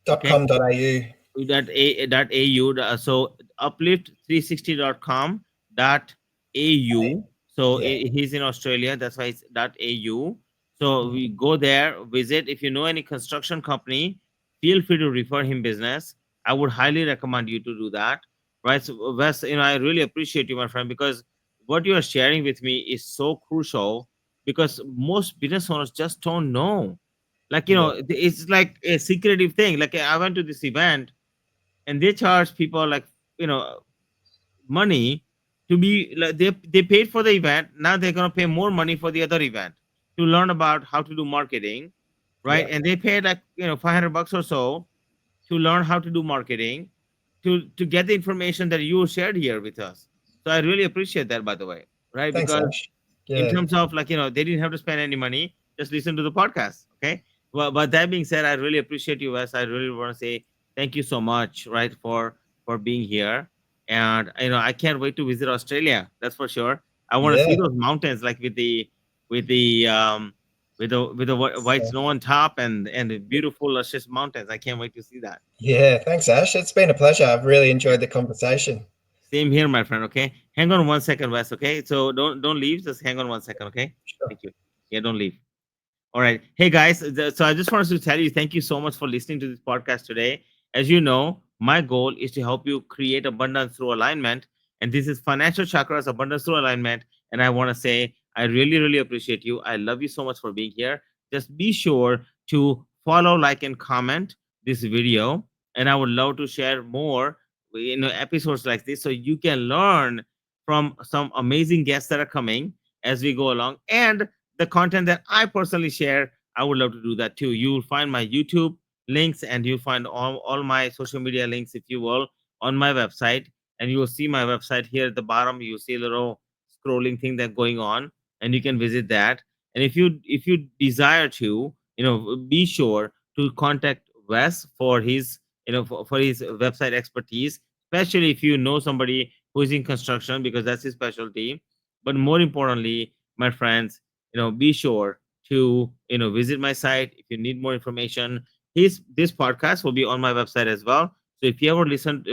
[SPEAKER 1] Okay.
[SPEAKER 2] .com.au.
[SPEAKER 1] Dot au, so uplift360.com dot au. So
[SPEAKER 2] Yeah.
[SPEAKER 1] he's in Australia, that's why it's dot au. So we
[SPEAKER 2] Mhm.
[SPEAKER 1] go there, visit. If you know any construction company, feel free to refer him business. I would highly recommend you to do that, right? So Wes, I really appreciate you, my friend, because what you are sharing with me is so crucial, because most business owners just don't know. Like,
[SPEAKER 2] Yeah.
[SPEAKER 1] it's like a secretive thing. Like, I went to this event and they charge people, like, you know money to be like, they paid for the event. Now they're going to pay more money for the other event to learn about how to do marketing, right?
[SPEAKER 2] Yeah.
[SPEAKER 1] And they paid, like, $500 or so to learn how to do marketing, to get the information that you shared here with us. So I really appreciate that, by the way, right?
[SPEAKER 2] Thanks,
[SPEAKER 1] Because
[SPEAKER 2] Ash.
[SPEAKER 1] in
[SPEAKER 2] Yeah.
[SPEAKER 1] terms of, like, they didn't have to spend any money, just listen to the podcast. Okay. Well, but that being said, I really appreciate you, Wes. I really want to say thank you so much, right, for being here. And I can't wait to visit Australia, that's for sure. I want to see
[SPEAKER 2] Yeah.
[SPEAKER 1] those mountains, like, with the white
[SPEAKER 2] So,
[SPEAKER 1] snow on top, and the beautiful luscious mountains. I can't wait to see that.
[SPEAKER 2] yeah. Thanks, Ash. It's been a pleasure. I've really enjoyed the conversation.
[SPEAKER 1] Same here, my friend. Okay, hang on 1 second, Wes. Okay, so don't leave. Just hang on 1 second. Okay,
[SPEAKER 2] Sure.
[SPEAKER 1] thank you. Yeah, don't leave. All right. Hey guys, so I just wanted to tell you thank you so much for listening to this podcast today. As you know, my goal is to help you create abundance through alignment. And this is Financial Chakras Abundance Through Alignment. And I want to say, I really, really appreciate you. I love you so much for being here. Just be sure to follow, like, and comment this video. And I would love to share more, episodes like this, so you can learn from some amazing guests that are coming as we go along. And the content that I personally share, I would love to do that too. You will find my YouTube links, and you'll find all my social media links, if you will, on my website. And you will see my website here at the bottom. You see a little scrolling thing that's going on, and you can visit that. And if you desire to, be sure to contact Wes for his, for his website expertise, especially if you know somebody who is in construction, because that's his specialty. But more importantly, my friends, be sure to, visit my site if you need more information. His This podcast will be on my website as well. So if you ever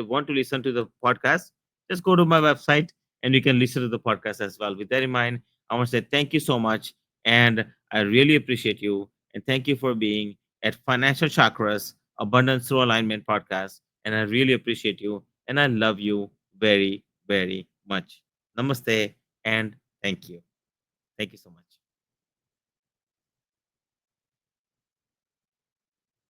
[SPEAKER 1] want to listen to the podcast, just go to my website and you can listen to the podcast as well. With that in mind, I want to say thank you so much, and I really appreciate you, and thank you for being at Financial Chakras Abundance Through Alignment podcast. And I really appreciate you, and I love you very, very much. Namaste, and thank you. Thank you so much.